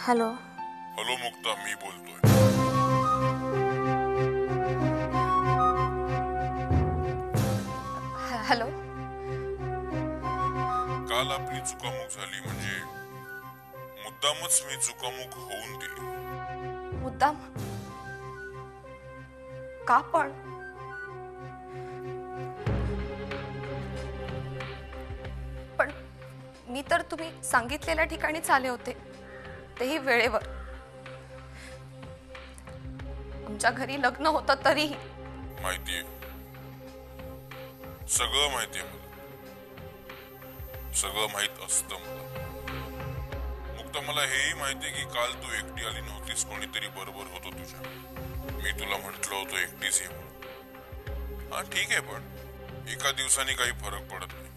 Hello hello Mukta, मी बोलतोय. Hello. काल आपली चुकामुक झाली म्हणजे मुद्दामच मी चुकामुक होऊन दिली. मुद्दाम का पण? पण मी तर तुम्ही सांगितलेल्या ठिकाणीच आले होते, तेही वेळेवर. आमच्या घरी लग्न होतं तरीही. माहितीये, सगळं माहितीये मला. सगळं माहित असतं मला. मुक्ता, मला हेही माहितीये की काल तू एकटी आली नव्हतीस, कोणीतरी बरोबर होतं तुझ्या. मी तुला म्हंटल होतं एकटीच ये म्हणून. हा ठीक आहे, पण एका दिवसाने काही फरक पडत नाही.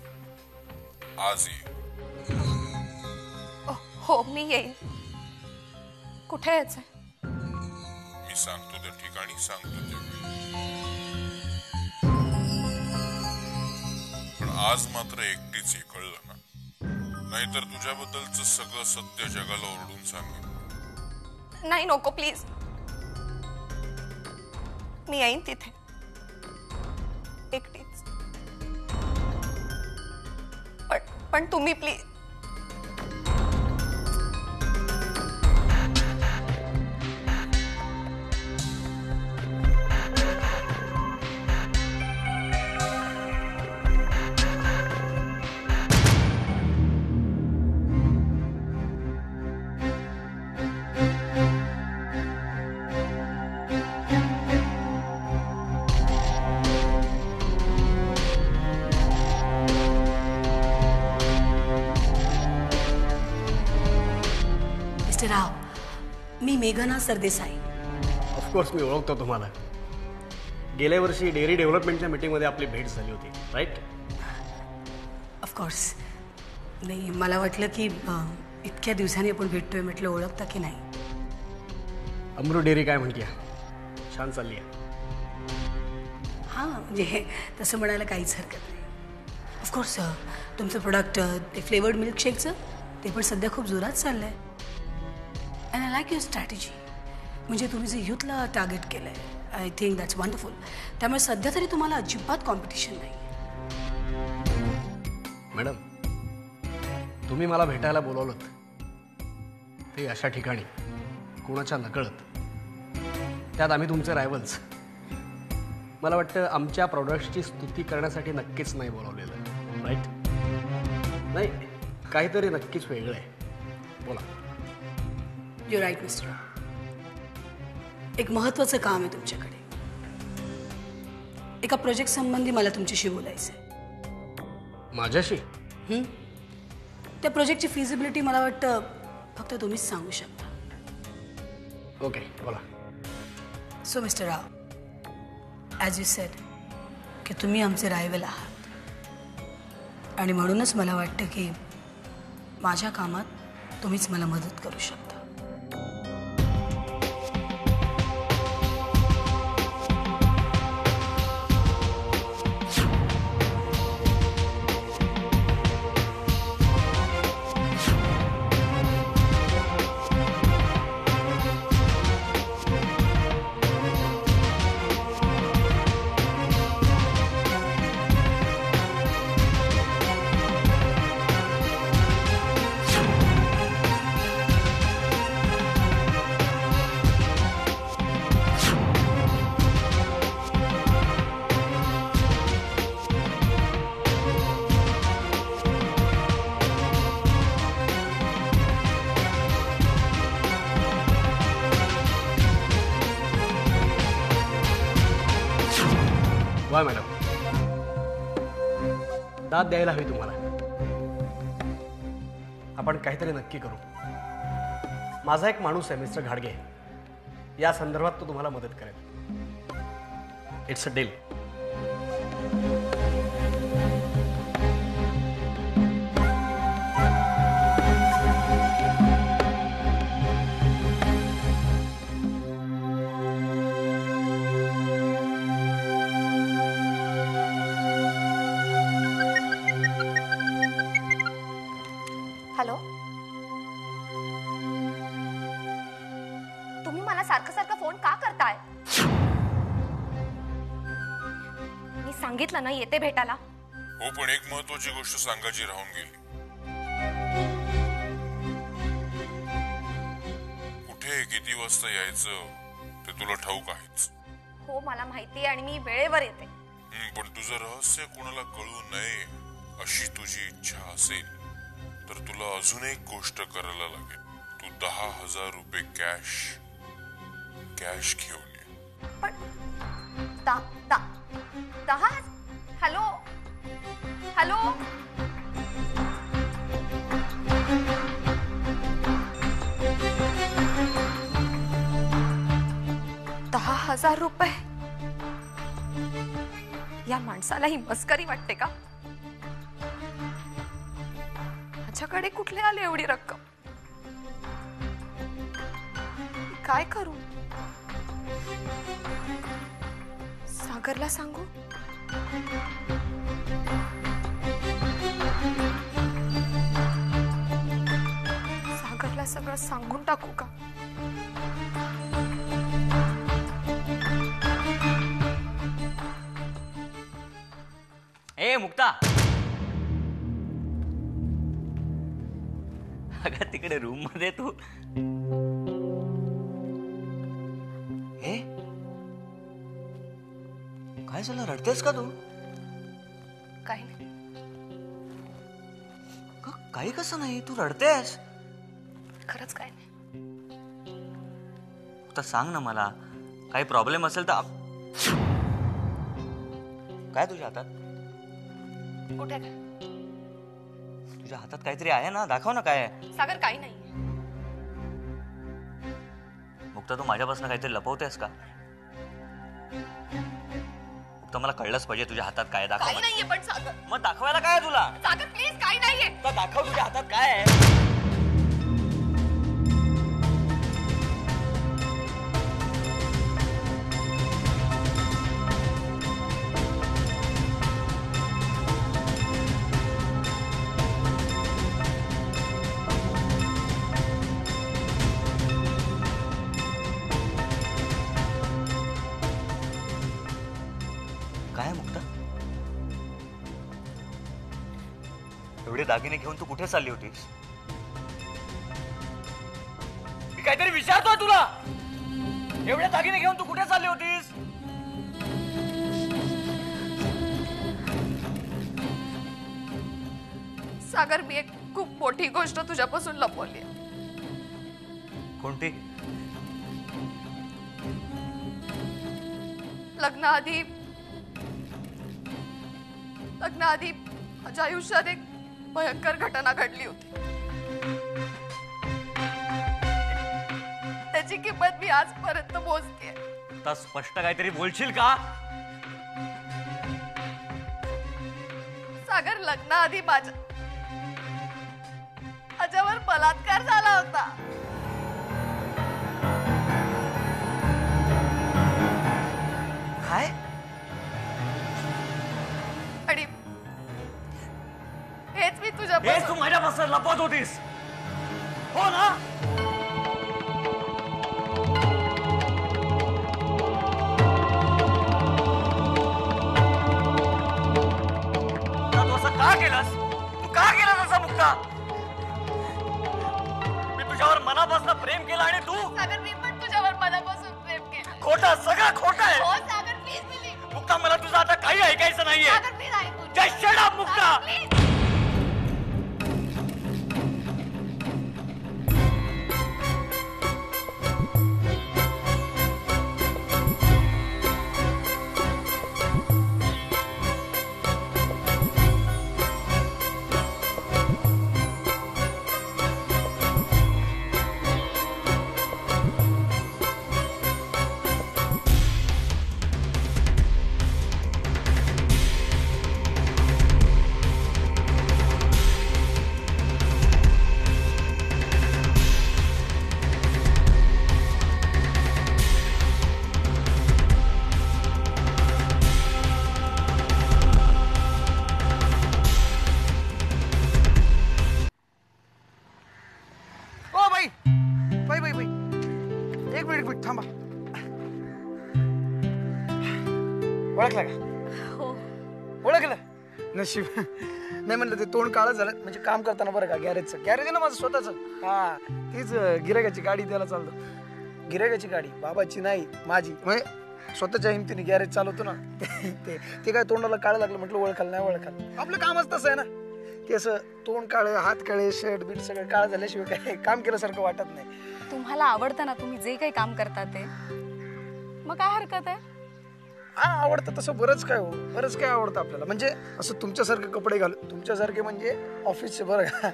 आज ये. हो, मी येईन. कुठे यायचंय? मी सांगतो त्या ठिकाणी, सांगतो त्यावेळी. पण आज मात्र एकटीच ये, कळलं ना? नाहीतर तुझ्याबद्दलचं सगळं सत्य जगाला ओरडून सांगेन. नाही, नको प्लीज. मी येईन तिथे एकटीच. पण तुम्ही प्लीज. राव, मी मेघना सरदेसाई. ऑफकोर्स मी ओळखतो तुम्हाला. गेल्या वर्षी डेअरी डेव्हलपमेंटच्या मीटिंगमध्ये आपली भेट झाली होती, राईट? ऑफकोर्स. नाही, मला वाटलं की इतक्या दिवसांनी आपण भेटतोय, म्हटलं ओळखता की नाही. अमरू डेअरी काय म्हणते? छान चालली आहे. हां, म्हणजे तसं म्हणायला काहीच हरकत नाही. ऑफकोर्स तुमचं प्रोडक्ट ते फ्लेवर्ड मिल्कशेकचं ते पण सध्या खूप जोरात चाललं आहे. And I like your strategy. म्हणजे तुम्ही जे यूथला टार्गेट केलं आहे, आय थिंक दॅट्स वंडरफुल. त्यामुळे सध्या तरी तुम्हाला अजिबात कॉम्पिटिशन नाही. मॅडम, तुम्ही मला भेटायला बोलवलं ते अशा ठिकाणी, कोणाच्या नकळत, त्यात आम्ही तुमचे रायव्हल्स. मला वाटतं आमच्या प्रॉडक्ट्सची स्तुती करण्यासाठी नक्कीच नाही बोलवलेलं, राईट? नाही, काहीतरी नक्कीच वेगळं आहे. बोला. You right mister. एक महत्त्वाचं काम आहे तुमच्याकडे. एका प्रोजेक्ट संबंधी मला तुमच्याशी बोलायचं आहे. माझ्याशी? त्या प्रोजेक्टची फिजिबिलिटी मला वाटतं फक्त तुम्हीच सांगू शकता. ओके, बोला. So mister Rao, as you sed की तुम्ही आमचे रायव्हल आहात, आणि म्हणूनच मला वाटतं की माझ्या कामात तुम्हीच मला मदत करू शकता. वा मॅडम, दाद द्यायला हवी तुम्हाला. आपण काहीतरी नक्की करू. माझा एक माणूस आहे, मिस्टर घाडगे. या संदर्भात तो तुम्हाला मदत करेल. It's a deal. हॅलो. सारखं सारखं फोन का करताय? मी सांगितलं ना येते भेटायला. हो, पण एक महत्वाची गोष्ट सांगायची राहून गेली. कुठे किती वाजता यायचं ते तुला ठाऊक आहेच. हो मला माहितीये आणि मी वेळेवर येते. पण तुझं रहस्य कोणाला कळू नये अशी तुझी इच्छा असेल तर तुला अजून एक गोष्ट करायला लागेल. तू 10,000 रुपये कॅश घेऊन ये. पण 10? हॅलो हॅलो 10,000 रुपये? या माणसाला ही मस्करी वाटते का? माझ्याकडे कुठले आले एवढी रक्कम? काय करू? सागरला सांगू? सागरला सगळं सांगून टाकू का? ए मुक्ता, अगं तिकडे रूम मध्ये तू हे काय झालं? रडतेस का तू? काही नाही. काही कसं नाही, तू रडतेस. खरंच काही नाही. तर सांग ना मला, काही प्रॉब्लेम असेल तर. काय तुझ्या हातात? कुठे काय? तुझ्या हातात काहीतरी आहे ना, दाखव ना काय आहे. सागर काही नाही. मुक्ता तू माझ्यापासून काहीतरी लपवतेस का? मुक्ता मला कळलंच पाहिजे तुझ्या हातात काय आहे. दाखव. काही नाहीये पण सागर. मग दाखवायला काय आहे तुला? सागर प्लीज काही नाहीये. तर दाखव तुझ्या हातात काय आहे. काय मुक्ता, एवढे दागिने घेऊन तू कुठे चालली होतीस? मी काहीतरी विचारतोय तुला. एवढे दागिने घेऊन तू कुठे चालली होतीस? सागर मी एक खूप मोठी गोष्ट तुझ्यापासून लपवली. कोणती? लग्नाआधी माझ्या आयुष्यात एक भयंकर घटना घडली होती. त्याची किंमत मी आजपर्यंत मोजतीये. तर स्पष्ट काहीतरी बोलशील का? सागर लग्नाआधी माझ्यावर बलात्कार झाला होता. काय? आणि हेच मी तुझ्या हेच तू माझ्यापासून लपवत होतीस, हो ना? तू असं का केलंस? तू का केलंस असं मुक्ता? मी तुझ्यावर मनापासून प्रेम केलं आणि तू? सागर मी पण तुझ्यावर मनापासून प्रेम केलं. खोटं, सगळं खोटं आहे. हो सागर प्लीज बिलीव्ह. मुक्ता मला तुझं आता काही ऐकायचं नाहीये. सागर प्लीज ऐकून. Just shut up Mukta. Please. एक मिनिट थांबा. ओळखला का? हो. ओळखलं? नशीब. नाही म्हणलं ते तोंड काळं झालं म्हणजे काम करताना बरं का गॅरेजचं. गॅरेज आहे ना माझं स्वतःच. हा तीच गिरायकाची गाडी त्याला चालतो. गिरायकाची गाडी बाबाची नाही माझी. म्हणजे स्वतःच्या हिमतीने गॅरेज चालवतो ना. ते काय तोंडाला काळं लागलं म्हटलं ओळखाल नाही ओळखाल. आपलं कामच तसं आहे ना की असं तोंड काळं हात काळे शर्ट बीट सगळं काळं झाल्याशिवाय काय काम केल्यासारखं वाटत नाही. तुम्हाला आवडतं ना तुम्ही जे काही काम करता ते, मग काय हरकत आहे? हा आवडतं तसं बरंच काय हो, बरंच काय आवडतं आपल्याला. म्हणजे असं तुमच्यासारखे कपडे घालून, तुमच्यासारखे म्हणजे ऑफिसचे बरं का,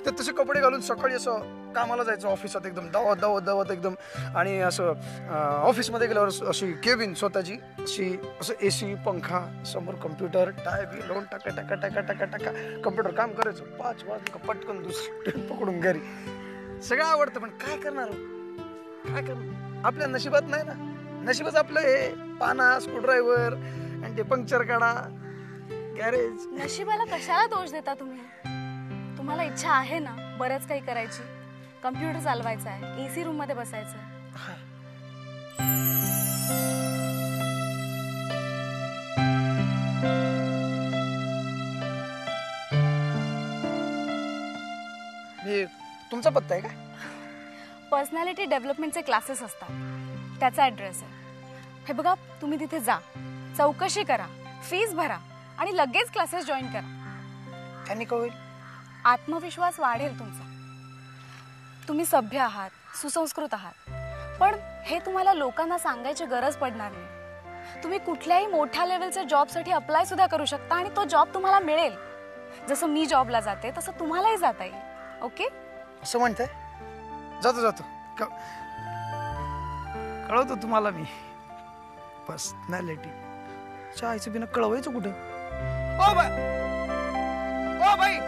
तर तसे कपडे घालून सकाळी असं कामाला जायचं ऑफिसात एकदम धावत धावत धावत एकदम. आणि असं ऑफिसमध्ये गेल्यावर अशी केबिन स्वतःची अशी असं AC पंखा समोर कम्प्युटर टाय बी लावून टाका टाका टाका टाका टाका कम्प्युटर काम करायचं. 5 वाजता पटकन दुसरी ट्रेन पकडून घरी. सगळं आवडतं पण काय करणार काय करणार, आपल्या नशिबात नाही ना. नशीबच आपलं हे पाना स्क्रूड्रायव्हर आणि ते पंक्चर काढा गॅरेज. नशिबाला कशाला दोष देता तुम्ही? तुम्हाला इच्छा आहे ना बरंच काही करायची. कम्प्युटर चालवायचा आहे, AC रूम मध्ये बसायचं. हे तुमचा पत्ता आहे का? पर्सनॅलिटी डेव्हलपमेंटचे क्लासेस असतात, त्याचा ॲड्रेस आहे. हे बघा तुम्ही तिथे जा, चौकशी करा, फीस भरा आणि लगेच क्लासेस जॉईन करा. त्यांनी का होईल? आत्मविश्वास वाढेल तुमचा. तुम्ही सभ्य आहात, सुसंस्कृत आहात, पण हे तुम्हाला लोकांना सांगायची गरज पडणार नाही. तुम्ही कुठल्याही मोठ्या लेवलच्या जॉबसाठी अप्लाय सुद्धा करू शकता आणि तो जॉब तुम्हाला मिळेल. जसं मी जॉबला जाते तसं तुम्हालाही जाता येईल. ओके? असं म्हणताय? जातो जातो कळवतो तुम्हाला मी. पर्सनॅलिटी चायचं बिना कळवायचं कुठं? O by, O by.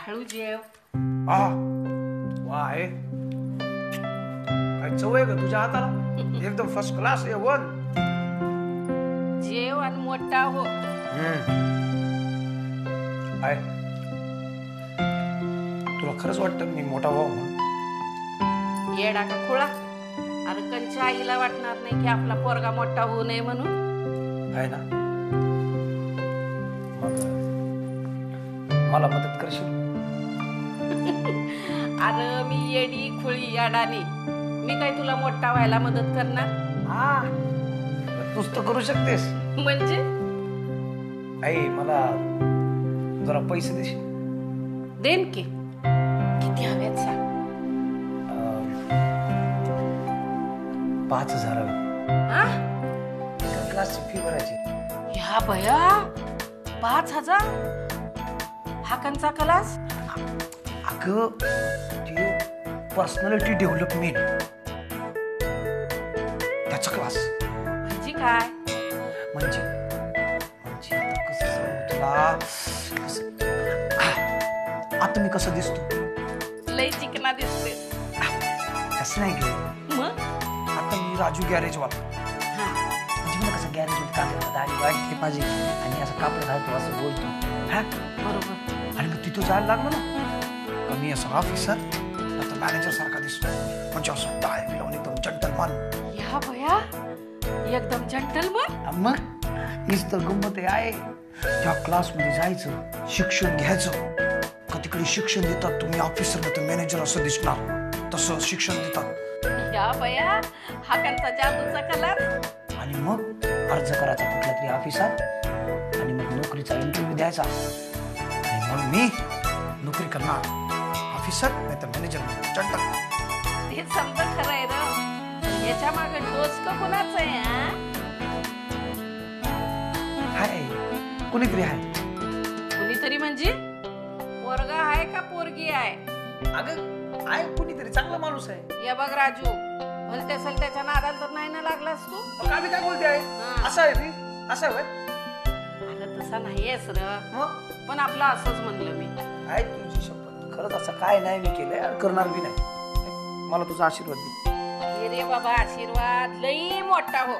हळू जेव. आहा वा आहे काय चव आहे का तुझ्या हाताला एकदम फर्स्ट क्लास आहे वन. जेव आणि मोठा हो. आहे तुला खरंच वाटतं मी मोठा व्हावं म्हणून? येडा का खुळा. अरे कंच्या आईला वाटणार नाही की आपला पोरगा मोठा होऊ नये म्हणून. आहे ना. मग मला मदत करशील? अरे मी येडी खुळी अडाणी, मी काय तुला मोठा व्हायला मदत करणार? हा तूच तर करू शकतेस. म्हणजे आई मला जरा पैसे देशील? देन की. किती हवेत सांग. 5,000 हा? क्लासची फी भरायची. या बया 5,000 हा कंचा क्लास? अगं ते पर्सनॅलिटी डेव्हलपमेंट त्याचा क्लास. म्हणजे काय? म्हणजे आता कसं सांगू तुला आता मी कसं दिसतो? लय चिकना दिसते. कसं नाही गे. मग आता मी राजू गॅरेजवाला. म्हणजे मला कसं गॅरेजमध्ये काम दाढी वाटली पाहिजे आणि असं कापड घालतो असं बोलतो. हा बरोबर. आणि मग तिथं जायला लागलो ना का मी असं ऑफिसर आता मॅनेजर सारखा दिसतो. म्हणजे असं टाय बिलावून एकदम जंटलमॅन. या बया एकदम जंटलमन. मग नुसतं गंमत आहे. त्या क्लासमध्ये जायचं शिक्षण घ्यायचं का तिकडे शिक्षण देतात. तुम्ही ऑफिसर ना तर मॅनेजर असं दिसणार तसं शिक्षण देतात. या बया हा कंचा जादूचा क्लास. आणि मग अर्ज करायचा कुठल्या तरी ऑफिसर आणि मग नोकरीचा इंटरव्ह्यू द्यायचा आणि मग मी नोकरी करणार ऑफिसर नाही तर मॅनेजर जंटल. ते समजा खरं आहे र. याच्या मागे डोसकं कोणाचं आहे? हा? हाय कोणीतरी आहे. कुणीतरी म्हणजे पोरगा आहे का पोरगी आहे? अगं आहे कोणीतरी चांगला माणूस आहे. या बघ राजू, भलते असेल त्याच्या नादाला तर नाही ना लागलास तू. मग आम्ही काय बोलते आहे हा. असं आहे मी असं आहे अगं तसा नाहीयेस र. मग पण आपलं असंच म्हणलं मी. आहे तुझी शपथ खरंच असं काय नाही मी केलंय आणि करणार बी नाही. मला तुझा आशीर्वाद दे. हे रे बाबा आशीर्वाद लई मोठा हो.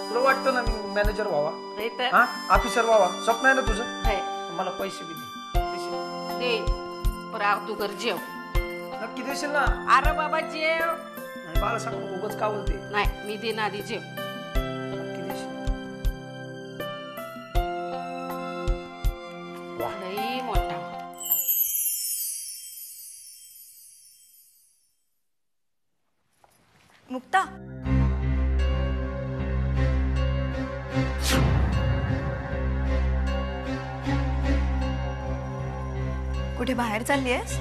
तुला वाटतं ना मी मॅनेजर व्हावा नाही तर हा ऑफिसर व्हावा स्वप्न आहे ना तुझं? है. मला पैसे बी दे. देशील? दे बरं तू कर जेव. नक्की देशील ना? अरे बाबा जेव. आणि मला सांग उगाच का बोलते. नाही मी देईन आधी जेव. नक्की देशील? लई मोठा. मुक्ता, कुठे बाहेर चालली आहेस?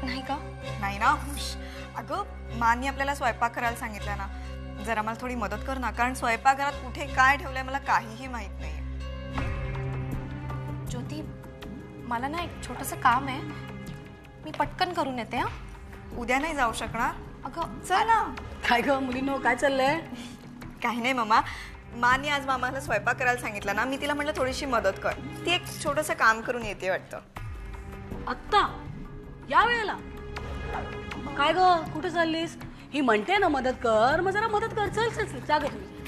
नाही का? नाही ना खुश. अगं मानी आपल्याला स्वयंपाक करायला सांगितलं ना, जरा मला थोडी मदत कर ना, कारण स्वयंपाकघरात कुठे काय ठेवलंय मला काहीही माहित नाही. ज्योती, मला ना एक छोटंसं काम आहे, मी पटकन करून येते. हा उद्या नाही जाऊ शकणार? अगं चल ना. काय ग मुलीनो काय चाललंय? काही नाही मामा, मानी आज मामाला स्वयंपाक करायला सांगितलं ना, मी तिला म्हटलं थोडीशी मदत कर. ती एक छोटंसं काम करून येते वाटतं. आत्ता या वेळेला? काय ग कुठे चाललीस? ही म्हणते ना मदत कर, मग जरा मदत कर. चल चल चल जा ग तुम्ही.